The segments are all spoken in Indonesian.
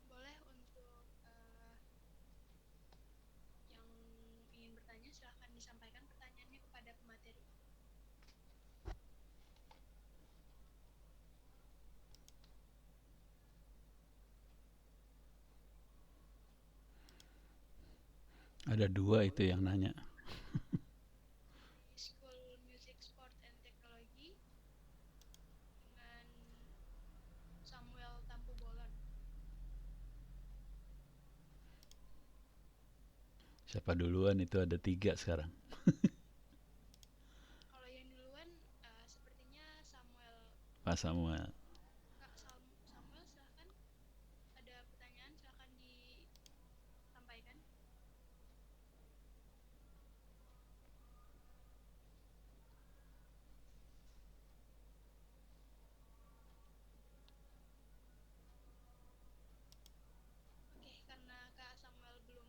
Boleh untuk yang ingin bertanya silahkan disampaikan pertanyaannya kepada pemateri. Ada dua itu yang nanya. Dari School Music Sport and Technology dengan Samuel Tampu Bolon. Siapa duluan itu ada tiga sekarang. Kalau yang duluan sepertinya Samuel. Pak Samuel. Kak Samuel silahkan. Ada pertanyaan silahkan disampaikan. Oke, karena Kak Samuel belum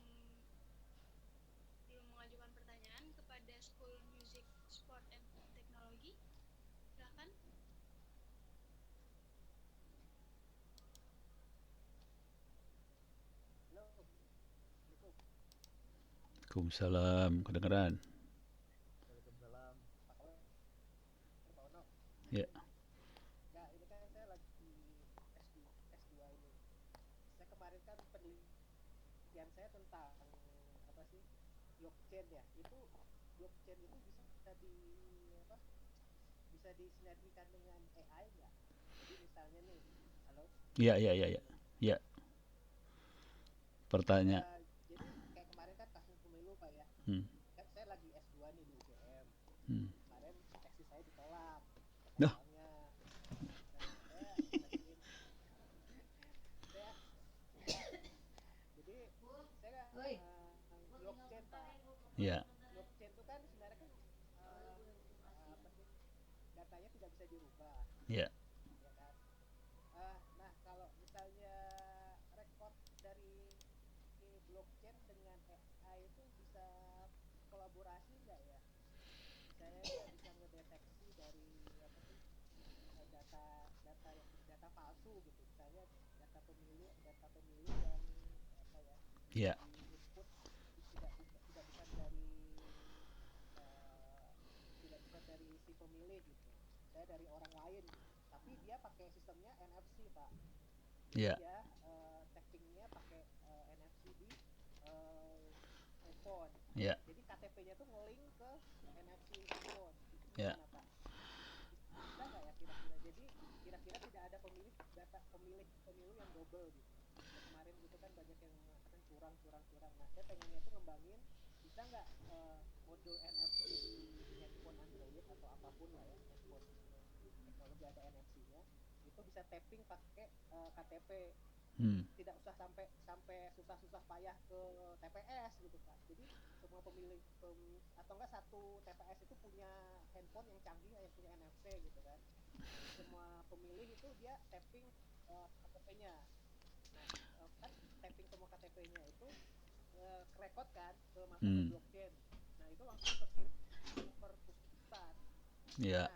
mengajukan pertanyaan kepada School Music Sport and Technology, silahkan. Waalaikumsalam, kedengeran. Ya. Ya, ya, ya, ya. Ya, pertanyaan. Hmm. Hmm. Nah, ya, ya, ya, ya, ya, ya. Hmm. Hmm. Ya.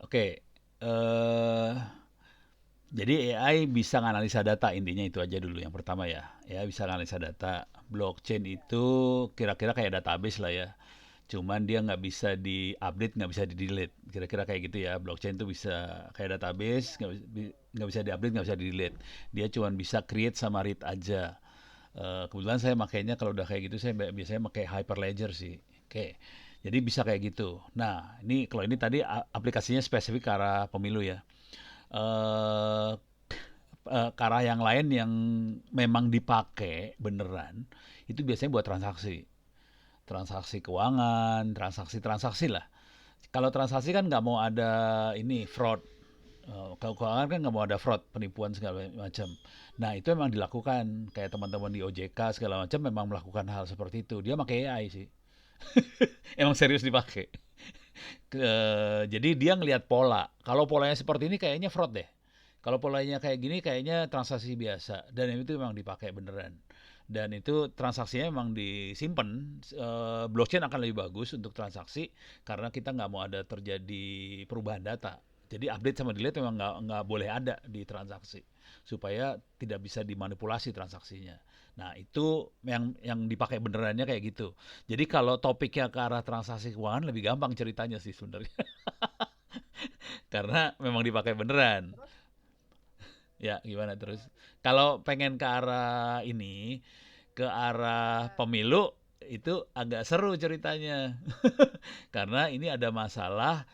Oke. Jadi AI bisa nganalisa data, intinya itu aja dulu yang pertama ya. Ya bisa nganalisa data. Blockchain itu kira-kira kayak database lah ya. Cuman dia nggak bisa di-update, nggak bisa di-delete. Kira-kira kayak gitu ya. Blockchain itu bisa kayak database, nggak bisa di-update, nggak bisa di-delete. Dia cuma bisa create sama read aja. Kebetulan saya makainya kalau udah kayak gitu saya biasanya pakai Hyperledger sih. Oke. Jadi bisa kayak gitu. Nah, ini kalau ini tadi aplikasinya spesifik ke arah pemilu ya. eh ke arah yang lain yang memang dipakai beneran itu biasanya buat transaksi, transaksi keuangan, transaksi-transaksi lah. Kalau transaksi kan nggak mau ada ini fraud. Kalau keuangan kan nggak mau ada fraud, penipuan segala macam. Nah itu memang dilakukan kayak teman-teman di OJK segala macam memang melakukan hal seperti itu. Dia pakai AI sih. Emang serius dipakai. Jadi dia ngelihat pola. Kalau polanya seperti ini kayaknya fraud deh. Kalau polanya kayak gini kayaknya transaksi biasa dan itu memang dipakai beneran. Dan itu transaksinya memang disimpan. Blockchain akan lebih bagus untuk transaksi karena kita nggak mau ada terjadi perubahan data. Jadi update sama delete memang nggak boleh ada di transaksi supaya tidak bisa dimanipulasi transaksinya. Nah itu yang dipakai benerannya kayak gitu. Jadi kalau topiknya ke arah transaksi keuangan lebih gampang ceritanya sih sebenarnya karena memang dipakai beneran. Terus Ya, gimana terus? eh, Kalau pengen ke arah ini, ke arah eh, pemilu, itu agak seru ceritanya. Karena ini ada masalah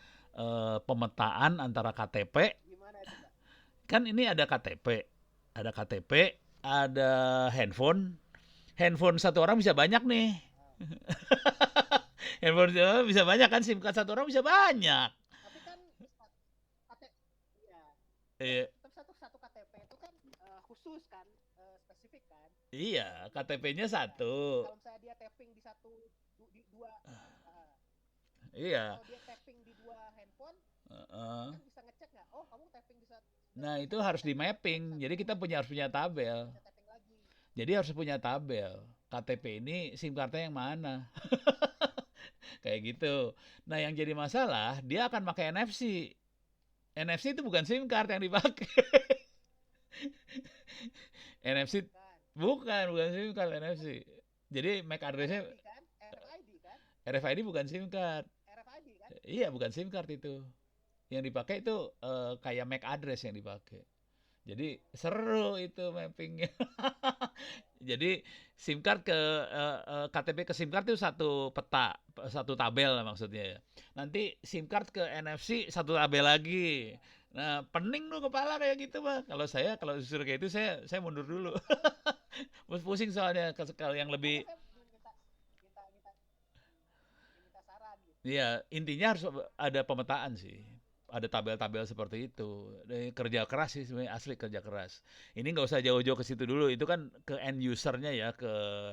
pemetaan antara KTP. gimana itu Pak? Kan ini ada KTP, ada KTP, ada handphone. Handphone satu orang bisa banyak nih. Ah, Handphone satu orang bisa banyak kan, SIM card satu orang bisa banyak. tapi kan KTP, iya, Iya, tapi satu satu KTP itu kan khusus kan, spesifik kan. iya, KTP-nya Iya. satu. Kalau misalnya dia tapping di di dua, ah, Iya. kalau dia tapping di dua handphone, Heeh. kan bisa ngecek nggak? Oh, kamu tapping di satu, Nah, itu kamu harus di tapping di mapping. satu Jadi kita harus punya handphone, tabel. nggak bisa tapping lagi. Jadi harus punya tabel. KTP ini SIM cardnya yang mana? Kayak gitu. Nah, yang jadi masalah, dia akan pakai NFC. NFC itu bukan SIM card yang dipakai. NFC Bukan. bukan SIM card NFC. Jadi MAC address-nya RFID kan? RFID kan? RFID bukan SIM card. RFID kan? Iya, bukan SIM card itu. Yang dipakai itu kayak MAC address yang dipakai. Jadi seru itu mappingnya. Jadi SIM card ke KTP ke SIM card itu satu peta, satu tabel lah maksudnya ya. Nanti SIM card ke NFC satu tabel lagi. Nah, pening tuh kepala kayak gitu, Bang. Kalau disuruh kayak itu saya mundur dulu. Makanya Pusing soalnya kalau yang makanya lebih saya minta minta minta minta saran gitu. iya, intinya harus ada pemetaan sih. Ada tabel-tabel seperti itu. Kerja keras sih sebenarnya asli kerja keras. Ini nggak usah jauh-jauh ke situ dulu. Itu kan ke end usernya ya, ke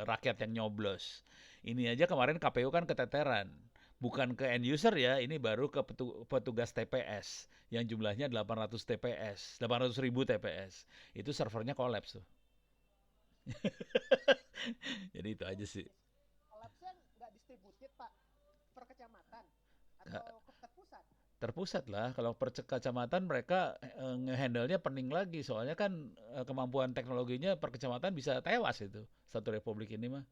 rakyat yang nyoblos. Ini aja kemarin KPU kan keteteran. Bukan ke end user ya, ini baru ke petugas TPS yang jumlahnya 800 TPS, 800 ribu TPS. Itu servernya kolaps tuh. Jadi itu Oh, aja sih. kolapsnya nggak distributed Pak per kecamatan atau ke pusat? Terpusat lah kalau per kecamatan mereka ngehandle-nya pening lagi soalnya kan kemampuan teknologinya per kecamatan bisa tewas itu satu republik ini mah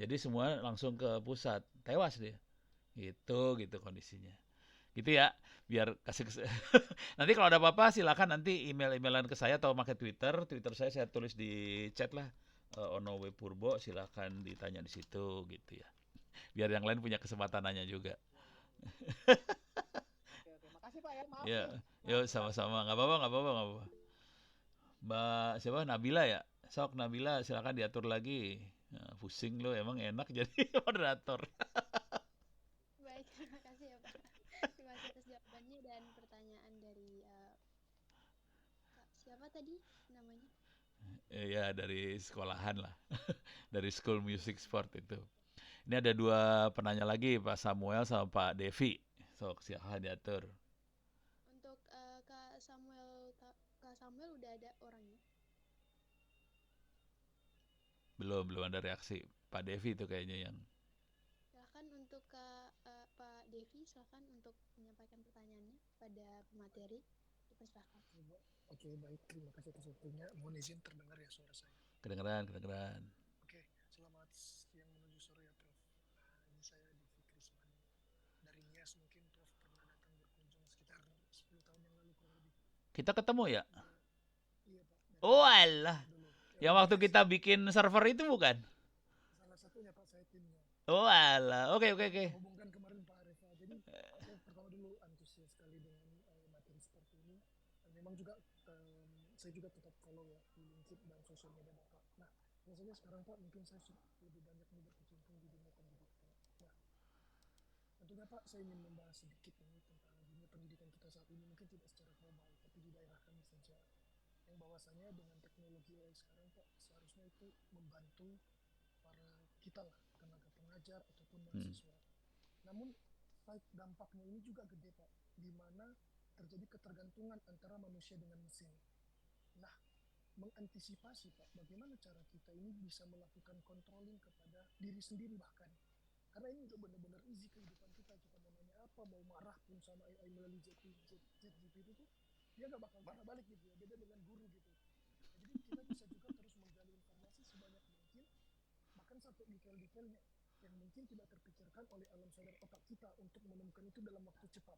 jadi semua langsung ke pusat tewas dia gitu kondisinya gitu ya biar kasih nanti kalau ada apa-apa silakan nanti email-emailan ke saya atau pakai Twitter saya tulis di chat lah Ono W Purbo silakan ditanya di situ gitu ya biar yang lain punya kesempatan nanya juga Iya, iya. Oke, oke. Makasih Pak ya. Maaf ya nih. yuk Maaf ganggu. sama-sama nggak apa-apa Mbak siapa Nabila ya? Sok Nabila silakan diatur lagi. Nah, pusing lo emang enak jadi moderator. Baik, terima kasih ya Pak. Terima kasih atas jawabannya dan pertanyaan dari Kak siapa tadi namanya? Ya dari sekolahan lah. Dari School Music Sport itu. Ini ada dua penanya lagi Pak Samuel sama Pak Devi. Sok silakan diatur. Untuk Kak Samuel udah ada orangnya. Belum ada reaksi. Pak Devi itu kayaknya yang Silakan untuk Pak Devi, silakan untuk menyampaikan pertanyaannya pada pemateri. Dipersilakan. Oke, baik. Terima kasih atas waktunya. Mohon izin terdengar ya suara saya. kedengeran. Oke, selamat siang menuju sore ya, Prof. Ini saya di Fikrisman. Dari Nias mungkin Prof pernah datang berkunjung sekitar 10 tahun yang lalu kurang lebih. Kita ketemu ya? Iya, Pak. Oh alah. Dulu. Yang waktu kita bikin server itu bukan? Salah satunya Pak, saya timnya. Oh alah. Oke. Hubungkan kemarin Pak Areva. Jadi saya pertama dulu antusias sekali dengan materi seperti ini. Dan memang juga saya juga tetap follow ya di LinkedIn dan sosial media Bapak. Nah, biasanya sekarang Pak mungkin saya lebih banyak nih berkecimpung di dunia pendidikan. Nah, tentunya Pak saya ingin membahas sedikit ini tentang dunia pendidikan kita saat ini mungkin tidak secara global tapi di daerah kami saja. Yang bahwasanya dengan teknologi AI sekarang Pak seharusnya itu membantu para kita lah tenaga pengajar ataupun mahasiswa. Namun dampaknya ini juga gede Pak, di mana terjadi ketergantungan antara manusia dengan mesin. Nah, mengantisipasi Pak, bagaimana cara kita ini bisa melakukan controlling kepada diri sendiri bahkan. Karena ini udah benar-benar easy kehidupan kita mau nanya apa, mau marah pun sama AI melalui ChatGPT itu tuh, dia gak bakal marah balik gitu ya, beda dengan guru gitu. Jadi kita bisa juga terus menggali informasi sebanyak mungkin, bahkan sampai detail-detailnya yang mungkin tidak terpikirkan oleh alam sadar otak kita untuk menemukan itu dalam waktu cepat.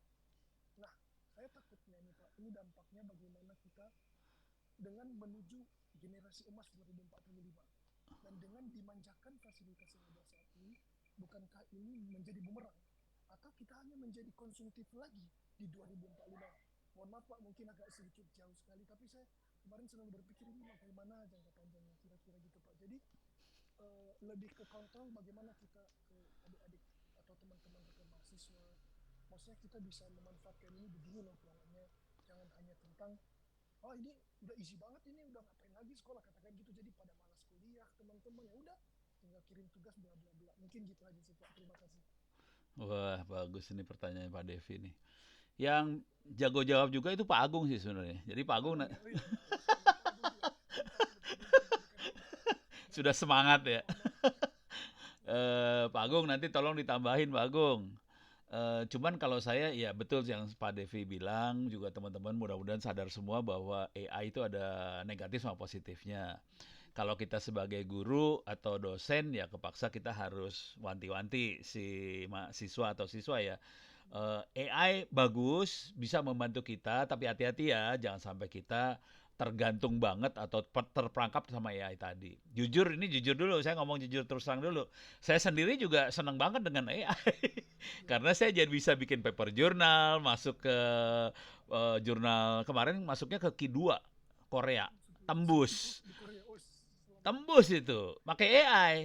Nah, saya takutnya nih Pak, ini dampaknya bagaimana kita dengan menuju generasi emas 2045 dan dengan dimanjakan fasilitas yang ada saat ini, bukankah ini menjadi bumerang atau kita hanya menjadi konsumtif lagi di 2045? Mohon maaf Pak, mungkin agak sedikit jauh sekali, tapi saya kemarin selalu berpikir ini bagaimana jangka panjangnya kira-kira gitu Pak. Jadi lebih ke kontrol bagaimana kita ke adik-adik atau teman-teman rekan mahasiswa, maksudnya kita bisa memanfaatkan ini begini loh pelanggannya, jangan hanya tentang oh ini udah easy banget, ini udah ngapain lagi sekolah, katakan gitu, jadi pada malas kuliah teman-teman, ya udah tinggal kirim tugas bla bla bla. Mungkin gitu aja sih Pak, terima kasih. Wah, bagus ini pertanyaan Pak Devi nih. Yang jago jawab juga itu Pak Agung sih sebenarnya. Jadi Pak Agung sudah semangat ya. Pak Agung nanti tolong ditambahin Pak Agung. Cuman kalau saya ya betul yang Pak Devi bilang, juga teman-teman mudah-mudahan sadar semua bahwa AI itu ada negatif sama positifnya. Kalau kita sebagai guru atau dosen ya kepaksa kita harus wanti-wanti si mahasiswa atau siswa ya. AI bagus, bisa membantu kita, tapi hati-hati ya, jangan sampai kita tergantung banget atau terperangkap sama AI tadi. Jujur, ini jujur dulu, saya ngomong jujur terus terang dulu. Saya sendiri juga seneng banget dengan AI. Karena saya jadi bisa bikin paper jurnal, masuk ke jurnal, kemarin masuknya ke Q2 Korea, tembus. Tembus itu, pakai AI.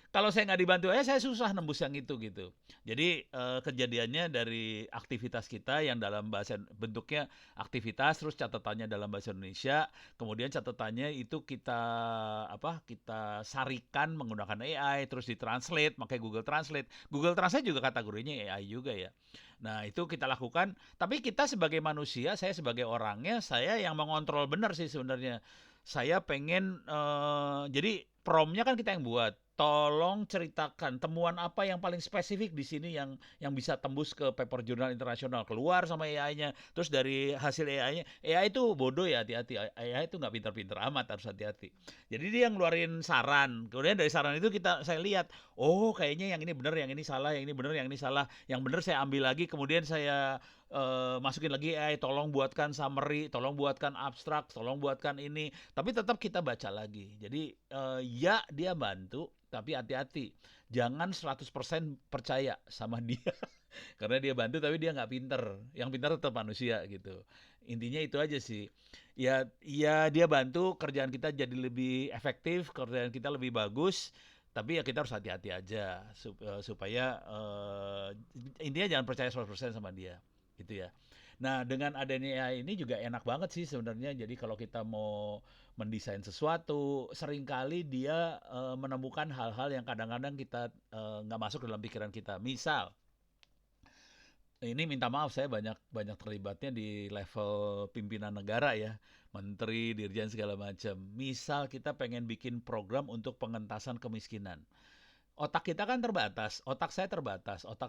Kalau saya nggak dibantu AI, saya susah nembus yang itu gitu. Jadi kejadiannya dari aktivitas kita yang dalam bahasa bentuknya aktivitas, terus catatannya dalam bahasa Indonesia, kemudian catatannya itu kita sarikan menggunakan AI, terus ditranslate, pakai Google Translate. Google Translate juga kategorinya AI juga ya. Nah itu kita lakukan, tapi kita sebagai manusia, saya sebagai orangnya, saya yang mengontrol benar sih sebenarnya. Saya pengen, jadi prompt-nya kan kita yang buat. Tolong ceritakan temuan apa yang paling spesifik di sini yang bisa tembus ke paper jurnal internasional, keluar sama AI-nya. Terus dari hasil AI-nya, AI itu bodoh ya, hati-hati. AI itu nggak pintar-pintar amat, harus hati-hati. Jadi dia ngeluarin saran. Kemudian dari saran itu saya lihat, oh kayaknya yang ini benar, yang ini salah, yang ini benar, yang ini salah. Yang benar saya ambil lagi, kemudian saya masukin lagi AI, tolong buatkan summary, tolong buatkan abstrak, tolong buatkan ini. Tapi tetap kita baca lagi. Jadi ya dia bantu, tapi hati-hati. Jangan 100% percaya sama dia. Karena dia bantu tapi dia nggak pinter. Yang pintar tetap manusia gitu. Intinya itu aja sih. Ya dia bantu kerjaan kita jadi lebih efektif, kerjaan kita lebih bagus. Tapi ya kita harus hati-hati aja supaya intinya jangan percaya 100% sama dia. Gitu ya. Nah, dengan adanya AI ini juga enak banget sih sebenarnya. Jadi kalau kita mau mendesain sesuatu, seringkali dia menemukan hal-hal yang kadang-kadang kita nggak masuk dalam pikiran kita. Misal, ini minta maaf saya banyak terlibatnya di level pimpinan negara ya, menteri, dirjen segala macam. Misal kita pengen bikin program untuk pengentasan kemiskinan. Otak kita kan terbatas, otak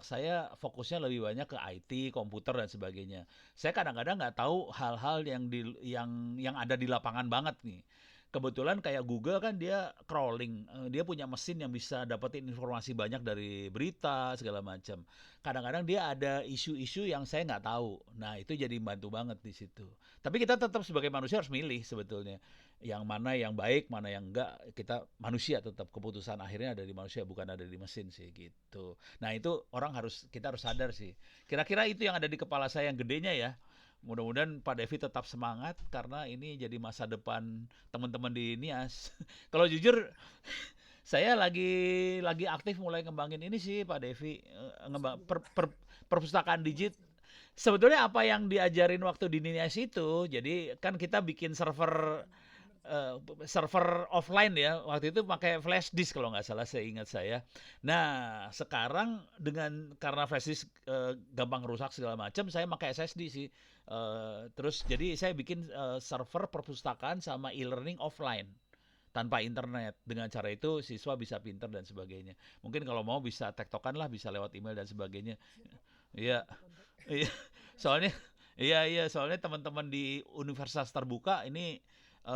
saya fokusnya lebih banyak ke IT, komputer dan sebagainya. Saya kadang-kadang nggak tahu hal-hal yang ada di lapangan banget nih. Kebetulan kayak Google kan dia crawling, dia punya mesin yang bisa dapetin informasi banyak dari berita segala macam. Kadang-kadang dia ada isu-isu yang saya nggak tahu. Nah itu jadi bantu banget di situ. Tapi kita tetap sebagai manusia harus milih sebetulnya. Yang mana yang baik, mana yang enggak. Kita manusia tetap, keputusan akhirnya ada di manusia, bukan ada di mesin sih gitu. Nah itu kita harus sadar sih. Kira-kira itu yang ada di kepala saya yang gedenya ya. Mudah-mudahan Pak Devi tetap semangat karena ini jadi masa depan teman-teman di NIAS. Kalau jujur saya lagi aktif mulai ngembangin ini sih Pak Devi, perpustakaan digit. Sebetulnya apa yang diajarin waktu di NIAS itu, jadi kan kita bikin server server offline ya. Waktu itu pakai flash disk kalau nggak salah seingat saya. Nah, sekarang karena flash disk gampang rusak segala macam, saya pakai SSD sih. Terus jadi saya bikin server perpustakaan sama e-learning offline tanpa internet. Dengan cara itu siswa bisa pinter dan sebagainya. Mungkin kalau mau bisa tektokan lah, bisa lewat email dan sebagainya. Iya, kontak iya. Soalnya soalnya teman-teman di Universitas Terbuka ini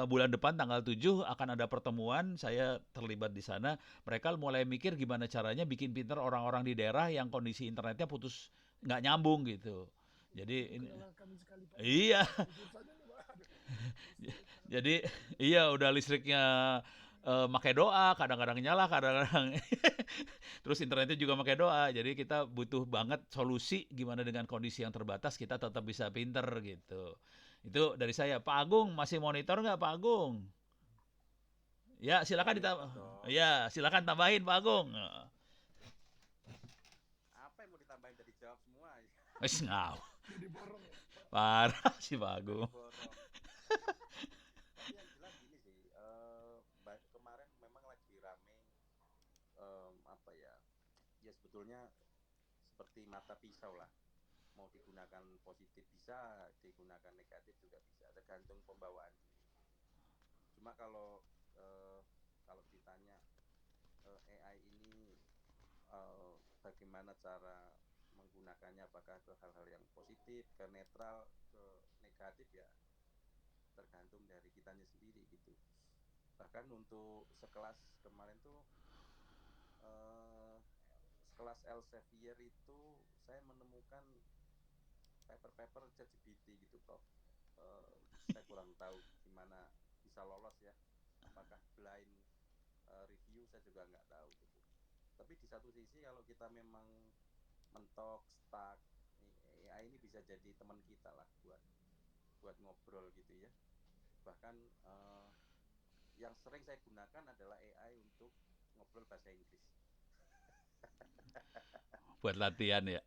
bulan depan tanggal 7 akan ada pertemuan, saya terlibat di sana. Mereka mulai mikir gimana caranya bikin pinter orang-orang di daerah yang kondisi internetnya putus, nggak nyambung gitu. Jadi itu ini, kendala kami sekali Pak di iya, jurusannya nih Pak. Aduh, listrik kadang jadi iya udah listriknya pakai doa, kadang-kadang nyala, kadang-kadang terus internetnya juga pakai doa. Jadi kita butuh banget solusi gimana dengan kondisi yang terbatas kita tetap bisa pinter gitu. Itu dari saya. Pak Agung masih monitor nggak Pak Agung? Ya silakan Monitor dong. Ya silakan tambahin Pak Agung. Apa yang mau ditambahin tadi jawab semua. Wes ngaw. jadi borong ya Pak. Parah sih Pak Agung. Borong. Tapi yang jelas gini sih, kemarin memang lagi rame apa ya? Ya sebetulnya seperti mata pisau lah. Mau digunakan positif bisa, digunakan negatif juga bisa, tergantung pembawaan. Cuma kalau ditanya AI ini bagaimana cara menggunakannya, apakah ke hal-hal yang positif, ke netral, ke negatif, ya tergantung dari kitanya sendiri gitu. Bahkan untuk sekelas kemarin tuh sekelas Elsevier itu saya menemukan paper-paper ChatGPT gitu Prof. Saya kurang tahu gimana bisa lolos ya, apakah blind review saya juga nggak tahu gitu. Tapi di satu sisi kalau kita memang mentok stuck, AI ini bisa jadi teman kita lah buat ngobrol gitu ya. Bahkan yang sering saya gunakan adalah AI untuk ngobrol bahasa Inggris. Buat latihan ya.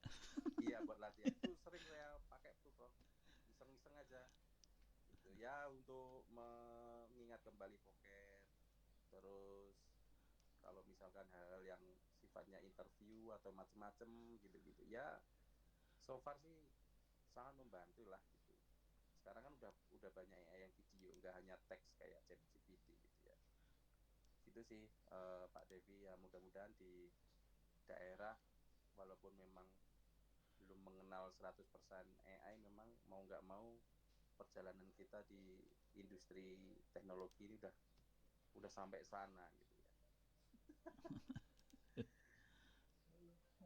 Iya, buat latihan itu sering saya pakai tuh Prof, iseng-iseng aja gitu ya, untuk mengingat kembali vocab. Terus kalau misalkan hal-hal yang sifatnya interview atau macem-macem gitu-gitu ya, so far sih sangat membantu lah gitu. Sekarang kan udah banyak AI yang video, nggak hanya teks kayak ChatGPT gitu ya. Gitu sih Pak Devi, ya mudah-mudahan di daerah walaupun memang belum mengenal 100% AI, memang mau nggak mau perjalanan kita di industri teknologi ini udah sampai sana gitu ya.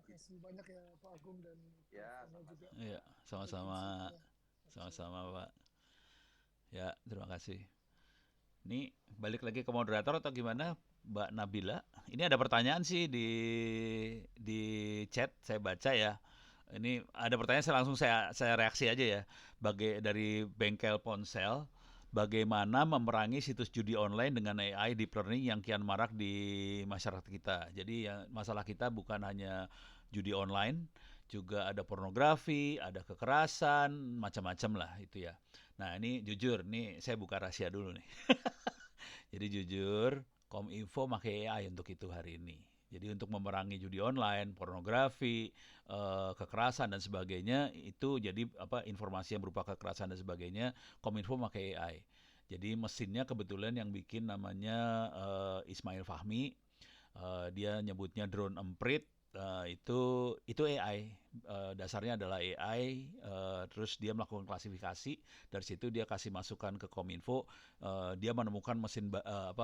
Makasih banyak ya Pak Agung dan Ya, Prof. Ana juga sama-sama. Iya, untuk sama-sama. insight-nya. Sama-sama Pak. Ya, terima kasih. Ini balik lagi ke moderator atau gimana, Mbak Nabila? Ini ada pertanyaan sih di chat, saya baca ya. Ini ada pertanyaan, saya reaksi aja ya. Dari bengkel ponsel, bagaimana memerangi situs judi online dengan AI deep learning yang kian marak di masyarakat kita. Jadi ya, masalah kita bukan hanya judi online, juga ada pornografi, ada kekerasan, macam-macam lah itu ya. Nah ini jujur, nih saya buka rahasia dulu nih. Jadi jujur, Kominfo pakai AI untuk itu hari ini. Jadi untuk memerangi judi online, pornografi, kekerasan dan sebagainya, itu jadi informasi yang berupa kekerasan dan sebagainya, Kominfo pakai AI. Jadi mesinnya kebetulan yang bikin namanya Ismail Fahmi, dia nyebutnya drone emprit. Itu AI, dasarnya adalah AI, terus dia melakukan klasifikasi, dari situ dia kasih masukan ke Kominfo, dia menemukan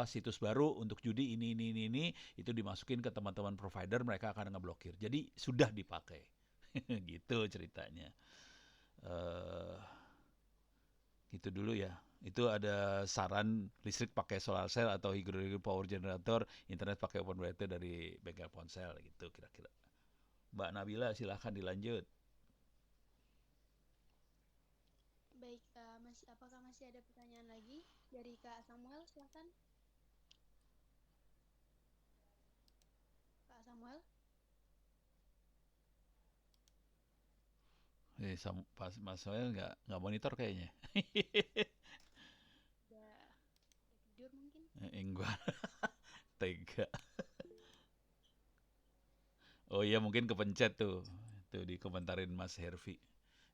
situs baru untuk judi ini, itu dimasukin ke teman-teman provider, mereka akan ngeblokir. Jadi sudah dipakai. Gitu ceritanya. Gitu dulu ya. Itu ada saran listrik pakai solar cell atau hydro power generator, internet pakai open router dari bengkel ponsel gitu kira-kira. Mbak Nabila silahkan dilanjut. Baik, apakah masih ada pertanyaan lagi dari Kak Samuel? Silakan. Kak Samuel. Mas Soel nggak monitor kayaknya. Ya. Enggak, tega. Oh iya mungkin kepencet tuh. Tuh dikomentarin Mas Hervi.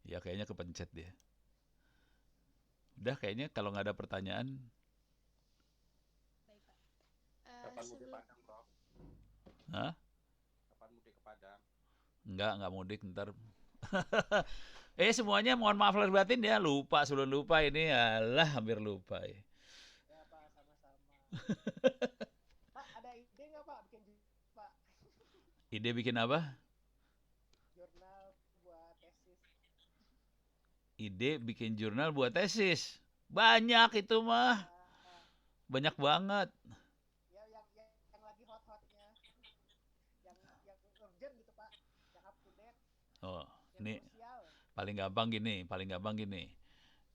Ya kayaknya kepencet dia. Udah kayaknya kalau nggak ada pertanyaan. Baik, Pak. Kapan mudik Sebelum Padang, Prof? Hah? Kapan mudik ke Padang? Nggak mudik ntar. Semuanya mohon maaf lahir batin ya. Lupa, sebelum lupa ini. Alah hampir lupa ya. Ya Pak, sama-sama. Pak, ada ide nggak Pak bikin Pak Ide bikin apa? jurnal buat tesis? Ide bikin jurnal buat tesis. Banyak itu mah. Ya, Banyak banget. ya yang lagi hot-hotnya, yang urgent gitu Pak, yang up to date, Oh, yang ini krusial. paling gampang gini.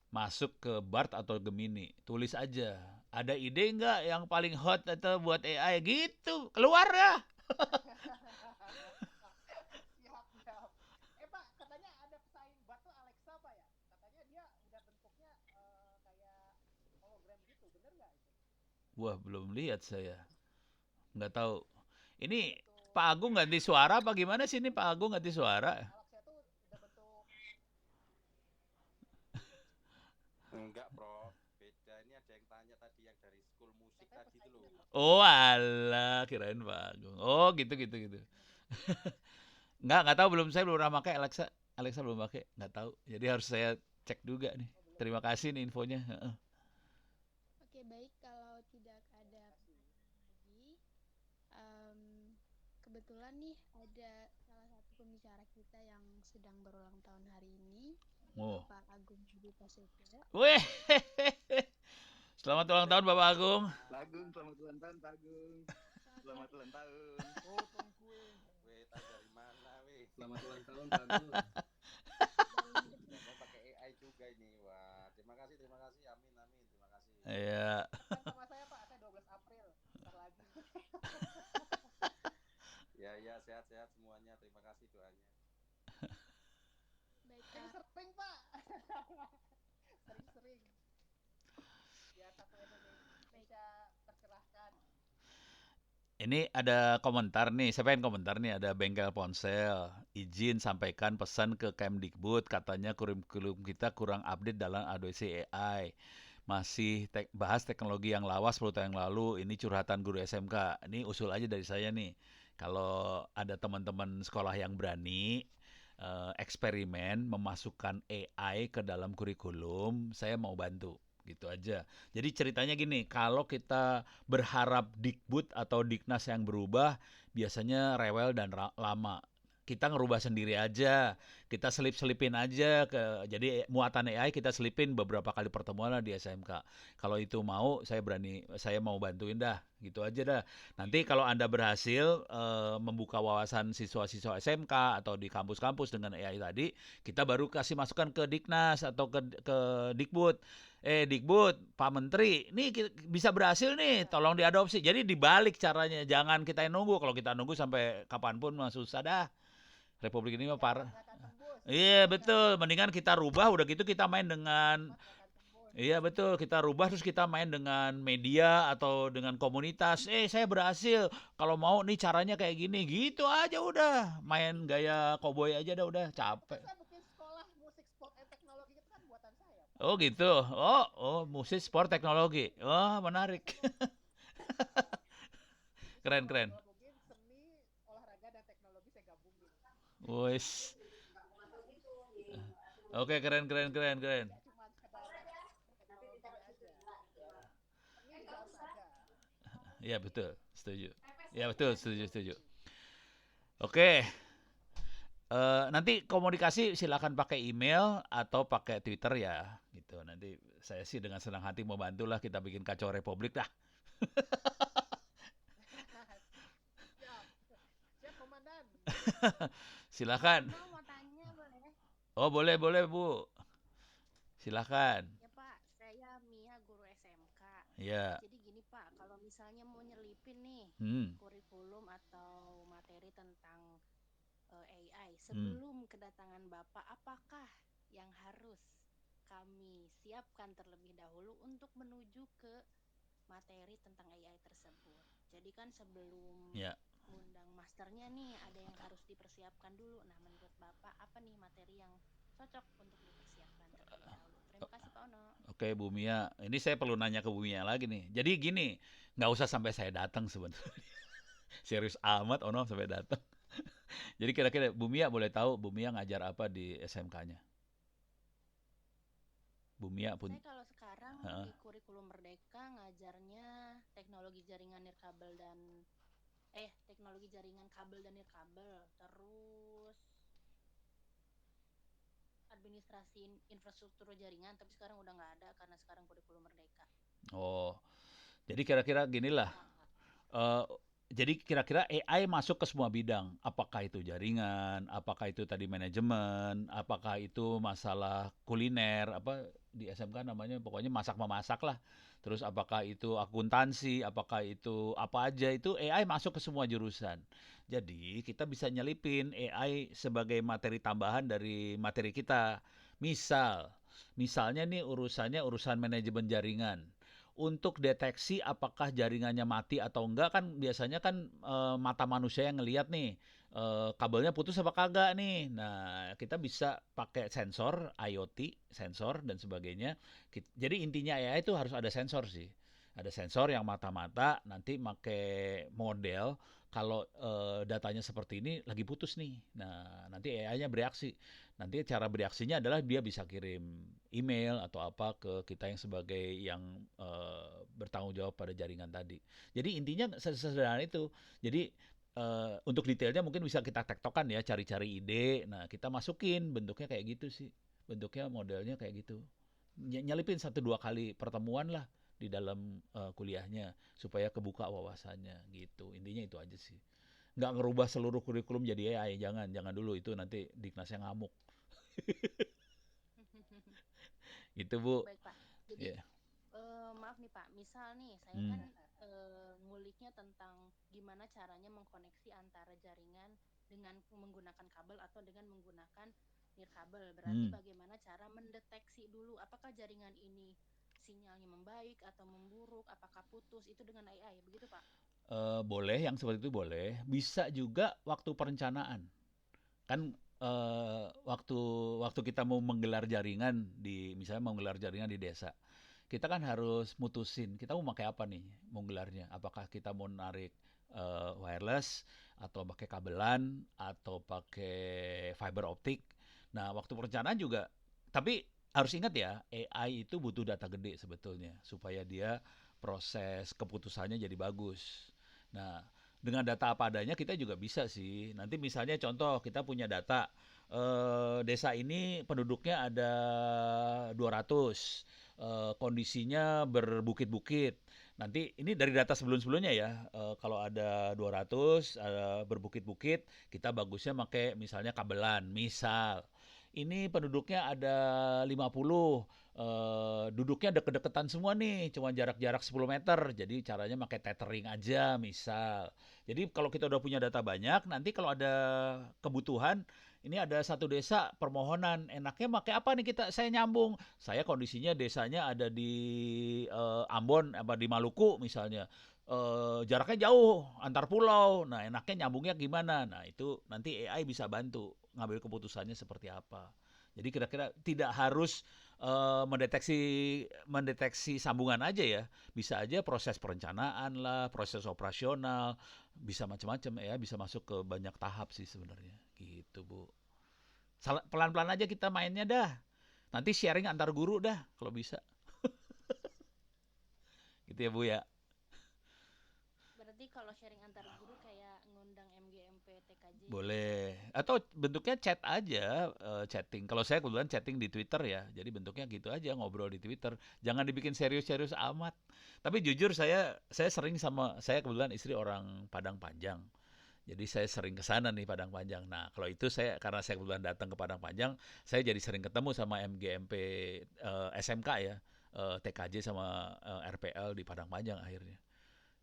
Masuk ke Bard atau Gemini, tulis aja. Ada ide nggak yang paling hot atau buat AI gitu? Keluar ya. Siap. Pak, katanya ada pesaing batu Alexa Pak ya? Katanya dia udah bentuknya kayak hologram gitu, bener nggak itu? Wah, belum lihat saya. Nggak tahu. Ini Bentuk Pak Agung ganti suara apa gimana sih ini Pak Agung ganti suara? Alexa tuh udah bentuk. Enggak, Prof. Beda. Ini ada yang tanya tadi yang dari school musik Katanya tadi itu pesaingnya loh. Oh alah, kirain Pak Agung. Oh gitu. Nggak tahu belum, saya belum pernah pakai Alexa. Alexa belum pakai, nggak tahu. Jadi harus saya cek juga nih. Oh, belum. Terima kasih nih infonya. Heeh. Oke, baik, kalau tidak ada lagi, kebetulan nih ada salah satu pembicara kita yang sedang berulang tahun hari ini, Oh. Bapak Agung Budi Prasetyo. Weh. Selamat ulang tahun Bapak Agung. Agung, selamat ulang tahun, Pak Agung. Selamat ulang tahun. Potong kue. Weh, tahu dari mana, weh? Selamat ulang tahun, Pak Agung. Saya pakai AI juga ini. Wah, terima kasih. Amin. Terima kasih. Iya. Kan sama saya Pak, saya 12 April. Bentar lagi. Ya, sehat-sehat semuanya. Terima kasih doanya. Baik, Sering Pak. Sering. Biar satu Indonesia tercerahkan. Ini ada komentar nih, saya pengen komentar nih, ada bengkel ponsel, izin sampaikan pesan ke Kemdikbud, katanya kurikulum kita kurang update dalam adopsi AI. Masih bahas teknologi yang lawas 10 tahun yang lalu, ini curhatan guru SMK. Ini usul aja dari saya nih, kalau ada teman-teman sekolah yang berani, eksperimen memasukkan AI ke dalam kurikulum, saya mau bantu. Gitu aja. Jadi ceritanya gini, kalau kita berharap Dikbud atau Diknas yang berubah, biasanya rewel dan lama. Kita ngerubah sendiri aja, kita selipin aja jadi muatan AI kita selipin beberapa kali pertemuan lah di SMK. Kalau itu mau, saya mau bantuin dah, gitu aja dah. Nanti kalau Anda berhasil membuka wawasan siswa-siswa SMK atau di kampus-kampus dengan AI tadi, kita baru kasih masukan ke Diknas atau ke Dikbud. Dikbud, Pak Menteri, ini bisa berhasil nih, tolong diadopsi. Jadi dibalik caranya, jangan kita yang nunggu. Kalau kita nunggu sampai kapanpun mah susah dah. Republik ini mah parah. Iya betul, mendingan kita rubah, udah gitu kita main dengan. Iya betul, kita rubah terus kita main dengan media atau dengan komunitas. Saya berhasil, kalau mau nih caranya kayak gini, gitu aja udah. Main gaya koboi aja udah capek. Saya bikin sekolah musik, sport, and teknologi itu kan buatan saya. Oh gitu. Oh musik, sport, teknologi. Oh menarik. Keren. Gabungin seni, olahraga dan teknologi saya gabungin. Wes. Oke, keren. Cuma sekedar teknologi aja. Ini juga harus ada. Iya betul, setuju. Ya betul, setuju. Oke. Nanti komunikasi silakan pakai email atau pakai Twitter ya, gitu. Nanti saya sih dengan senang hati mau bantulah kita bikin kacau Republik dah. Siap komandan. Silakan. Mau tanya boleh? Oh boleh Bu. Silakan. Ya Pak, saya Mia guru SMK. Ya. Jadi gini Pak, kalau misalnya mau nyelipin nih kurikulum atau materi tentang AI sebelum kedatangan Bapak, apakah yang harus kami siapkan terlebih dahulu untuk menuju ke materi tentang AI tersebut. Jadi kan sebelum Ya. ngundang masternya nih ada yang harus dipersiapkan dulu. Nah, menurut Bapak apa nih materi yang cocok untuk dipersiapkan terlebih dahulu? Terima kasih Pak Ono. Oke, Bu Mia. Ini saya perlu nanya ke Bu Mia lagi nih. Jadi gini, nggak usah sampai saya datang sebenarnya. Serius amat Ono sampai datang. Jadi kira-kira Bu Mia boleh tahu Bu Mia ngajar apa di SMK-nya? Bu Mia pun. Saya kalau sekarang di kurikulum Merdeka ngajarnya teknologi jaringan nirkabel dan teknologi jaringan kabel dan nirkabel, terus administrasi infrastruktur jaringan, tapi sekarang udah nggak ada karena sekarang kurikulum Merdeka. Oh, jadi kira-kira ginilah. Jadi kira-kira AI masuk ke semua bidang. Apakah itu jaringan, apakah itu tadi manajemen, apakah itu masalah kuliner, apa di SMK namanya pokoknya masak-memasak lah. Terus apakah itu akuntansi, apakah itu apa aja, itu AI masuk ke semua jurusan. Jadi kita bisa nyelipin AI sebagai materi tambahan dari materi kita. Misalnya nih urusan manajemen jaringan. Untuk deteksi apakah jaringannya mati atau enggak kan biasanya kan mata manusia yang ngelihat nih kabelnya putus apa kagak nih. Nah, kita bisa pakai sensor IoT, sensor dan sebagainya. Jadi intinya AI itu harus ada sensor sih. Ada sensor yang mata-mata nanti pakai model kalau datanya seperti ini lagi putus nih. Nah, nanti AI-nya bereaksi. Nanti cara bereaksinya adalah dia bisa kirim email atau apa ke kita yang sebagai yang bertanggung jawab pada jaringan tadi. Jadi intinya sederhana itu. Jadi untuk detailnya mungkin bisa kita tektokan ya, cari-cari ide. Nah, kita masukin bentuknya kayak gitu sih. Bentuknya modelnya kayak gitu. Nyelipin 1-2 kali pertemuan lah di dalam kuliahnya supaya kebuka wawasannya gitu. Intinya itu aja sih. Nggak ngerubah seluruh kurikulum jadi AI, jangan dulu itu nanti Diknasnya ngamuk. Gitu Bu. Baik Pak. Jadi maaf nih Pak, misal nih saya kan nguliknya tentang gimana caranya mengkoneksi antara jaringan dengan menggunakan kabel atau dengan menggunakan nirkabel. Berarti bagaimana cara mendeteksi dulu apakah jaringan ini sinyalnya membaik atau memburuk, apakah putus, itu dengan AI, begitu Pak? Boleh, yang seperti itu boleh. Bisa juga waktu perencanaan. Kan waktu kita mau menggelar jaringan misalnya mau menggelar jaringan di desa, kita kan harus mutusin kita mau pakai apa nih mau gelarnya. Apakah kita mau narik wireless atau pakai kabelan atau pakai fiber optik. Nah, waktu perencanaan juga. Tapi harus ingat ya, AI itu butuh data gede sebetulnya supaya dia proses keputusannya jadi bagus. Nah, dengan data apa adanya kita juga bisa sih. Nanti misalnya contoh kita punya data desa ini penduduknya ada 200, kondisinya berbukit-bukit. Nanti ini dari data sebelum-sebelumnya ya. Kalau ada 200 berbukit-bukit, kita bagusnya pakai misalnya kabelan. Misal ini penduduknya ada 50, duduknya deket-deketan semua nih, cuma jarak-jarak 10 meter. Jadi caranya pakai tethering aja misal. Jadi kalau kita udah punya data banyak, nanti kalau ada kebutuhan, ini ada satu desa permohonan, enaknya pakai apa nih saya nyambung. Saya kondisinya desanya ada di Ambon apa di Maluku misalnya. Jaraknya jauh antar pulau. Nah, enaknya nyambungnya gimana? Nah, itu nanti AI bisa bantu ngambil keputusannya seperti apa. Jadi kira-kira tidak harus mendeteksi sambungan aja ya. Bisa aja proses perencanaan lah, proses operasional, bisa macam-macam ya, bisa masuk ke banyak tahap sih sebenarnya. Gitu, Bu. Pelan-pelan aja kita mainnya dah. Nanti sharing antar guru dah kalau bisa. Gitu ya, Bu ya. Berarti kalau sharing antar guru kayak ngundang MGMP TKJ. Boleh. Atau bentuknya chat aja, chatting. Kalau saya kebetulan chatting di Twitter ya. Jadi bentuknya gitu aja, ngobrol di Twitter. Jangan dibikin serius-serius amat. Tapi jujur saya sering saya kebetulan istri orang Padang Panjang. Jadi saya sering ke sana nih Padang Panjang. Nah, kalau itu karena saya kebetulan datang ke Padang Panjang, saya jadi sering ketemu sama MGMP SMK ya, TKJ sama RPL di Padang Panjang akhirnya.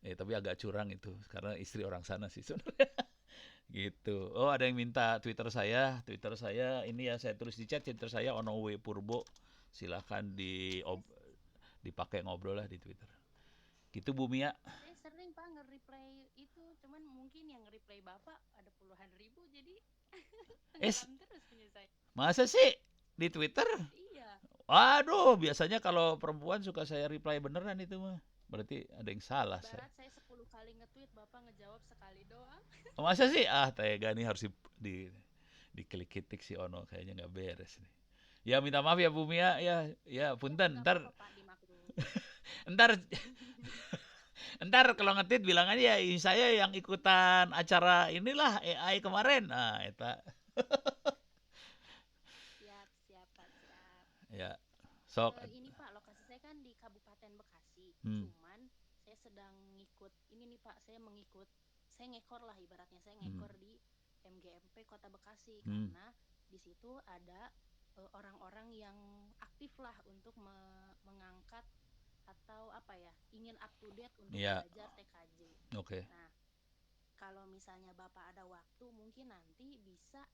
Tapi agak curang itu karena istri orang sana sih sebenarnya. Gitu. Oh, ada yang minta Twitter saya. Twitter saya ini ya saya tulis di chat, Twitter saya Onowe Purbo. Silahkan dipakai ngobrol lah di Twitter. Gitu Bu Mia. Saya sering Pak nge-reply itu, cuman mungkin yang nge-reply Bapak ada puluhan ribu, jadi tenggelam terus punya saya. Masa sih di Twitter? Iya. Waduh, biasanya kalau perempuan suka saya reply beneran itu mah. Berarti ada yang salah saya. Ibarat saya 10 kali nge-tweet, Bapak ngejawab sekali doang. Masa sih? Tega nih harus diklik ketik si Ono, kayaknya nggak beres nih. Ya minta maaf ya Bu Mia, ya punten, Nggak ntar apa-apa Pak, dimaklum. ntar kalau ngetit bilang aja ya saya yang ikutan acara inilah AI kemarin. Nah, eta. Siap Pak, siap. Ya. Sok. Ini Pak, lokasi saya kan di Kabupaten Bekasi. Cuman saya sedang ngikut ini nih Pak, saya ngekor lah ibaratnya, saya ngekor di MGMP Kota Bekasi karena di situ ada orang-orang yang aktif lah untuk mengangkat atau apa ya, ingin up to date untuk belajar TKJ. Oke. Nah, kalau misalnya Bapak ada waktu, mungkin nanti bisa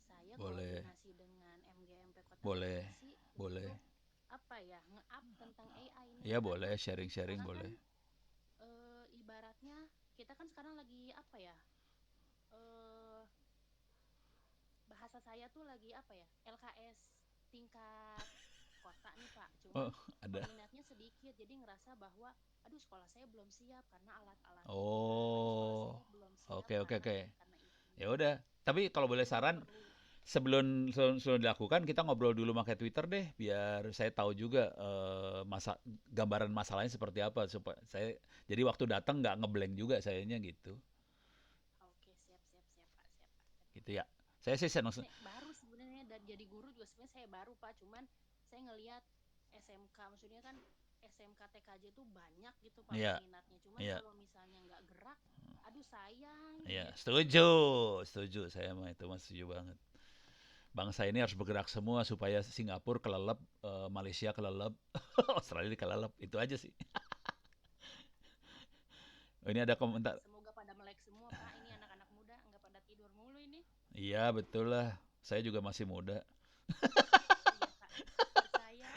saya koordinasi dengan MGMP Kota Bekasi boleh. untuk apa ya, nge-up tentang AI ini. Ya boleh, sharing-sharing boleh. Kan, ibaratnya kita kan sekarang lagi apa ya, bahasa saya tuh lagi apa ya, LKS tingkat kota nih Pak, cuma peminatnya sedikit, jadi ngerasa bahwa aduh sekolah saya belum siap karena alat-alat belum siap. Oke. Ya udah, tapi kalau boleh saran, sebelum dilakukan kita ngobrol dulu pakai Twitter deh, biar saya tahu juga gambaran masalahnya seperti apa, supaya saya jadi waktu datang nggak ngeblank juga sayanya gitu. Oke, siap Pak, Gitu ya. Saya sih senang. Baru sebenarnya, dan jadi guru juga sebenarnya saya baru Pak, cuman saya ngelihat SMK, maksudnya kan SMK TKJ itu banyak gitu Pak peminatnya, cuman kalau misalnya nggak gerak, aduh sayang. Iya, setuju, saya mah itu setuju banget. Bangsa ini harus bergerak semua supaya Singapura kelelep, Malaysia kelelep, Australia kelelep, itu aja sih. Ini ada komentar. Semoga pada melek semua Pak, ini anak-anak muda nggak pada tidur mulu ini. Iya betul lah, saya juga masih muda. Percaya.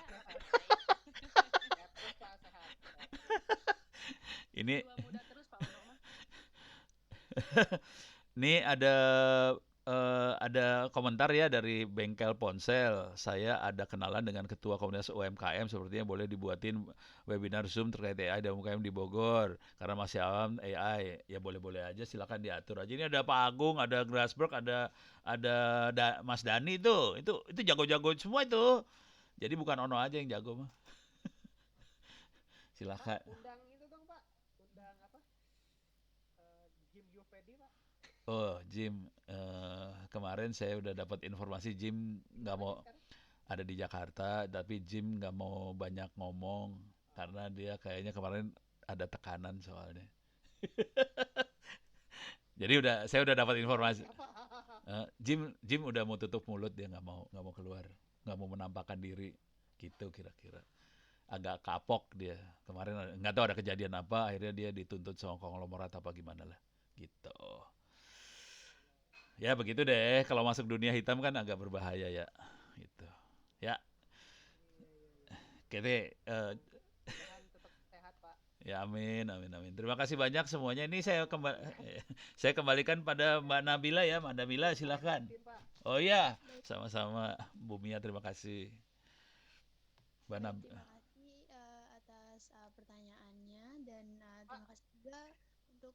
Ini muda terus Pak Ono mah. Ini ada komentar ya dari Bengkel Ponsel. Saya ada kenalan dengan ketua komunitas UMKM, sepertinya boleh dibuatin webinar Zoom terkait AI dan UMKM di Bogor karena masih awam AI. Ya boleh-boleh aja, silakan diatur aja. Ini ada Pak Agung, ada Grasberg, ada Mas Dani itu jago-jago semua itu. Jadi bukan Ono aja yang jago mah. Silakan. Pak, undang itu dong Pak, undang apa? Jim Yufedi Pak. Oh, Jim, kemarin saya udah dapat informasi Jim nggak mau ada di Jakarta, tapi Jim nggak mau banyak ngomong karena dia kayaknya kemarin ada tekanan soalnya. Jadi saya udah dapat informasi. Jim udah mau tutup mulut, dia nggak mau keluar, nggak mau menampakkan diri, gitu kira-kira. Agak kapok dia kemarin, nggak tahu ada kejadian apa, akhirnya dia dituntut sama konglomerat apa gimana lah, gitu. Ya begitu deh, kalau masuk dunia hitam kan agak berbahaya ya, gitu. Ya, Kete, tetap sehat Pak. Ya amin. Terima kasih banyak semuanya. Ini saya kembalikan pada Mbak Nabila ya, Mbak Nabila silakan. Oh iya, sama-sama Bu Mia, terima kasih. Mbak Nabila. Terima kasih atas pertanyaannya, dan terima kasih juga untuk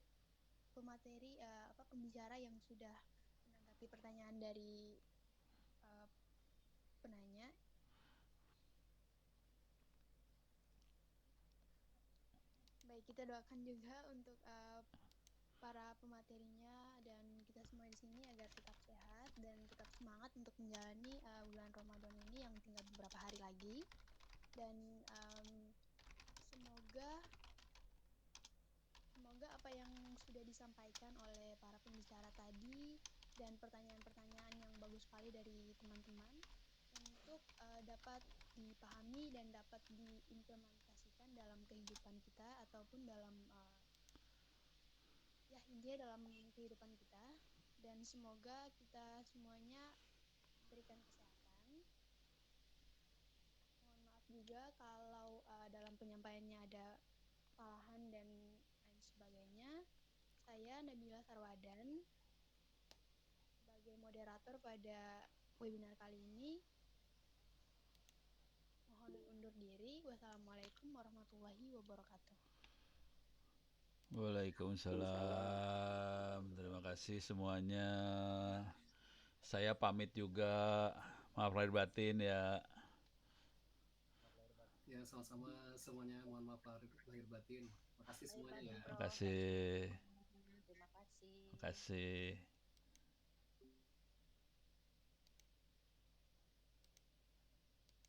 pemateri pembicara yang sudah menanggapi pertanyaan dari penanya. Baik, kita doakan juga untuk para pematerinya dan kita semua di sini agar tetap sehat dan tetap semangat untuk menjalani bulan Ramadan ini yang tinggal beberapa hari lagi. Dan semoga apa yang sudah disampaikan oleh para pembicara tadi dan pertanyaan-pertanyaan yang bagus sekali dari teman-teman untuk dapat dipahami dan dapat diimplementasikan dalam kehidupan kita ataupun dalam intinya dalam kehidupan kita. Dan semoga kita semuanya diberikan kesehatan. Mohon maaf juga kalau dalam penyampaiannya ada kesalahan dan lain sebagainya. Saya Nabila Sarwadan sebagai moderator pada webinar kali ini. Mohon undur diri. Wassalamualaikum warahmatullahi wabarakatuh. Waalaikumsalam. Terima kasih semuanya. Saya pamit juga. Maaf lahir batin ya. Ya, sama-sama semuanya. Mohon maaf lahir batin. Makasih semuanya ya. Terima kasih. Terima kasih. Terima kasih.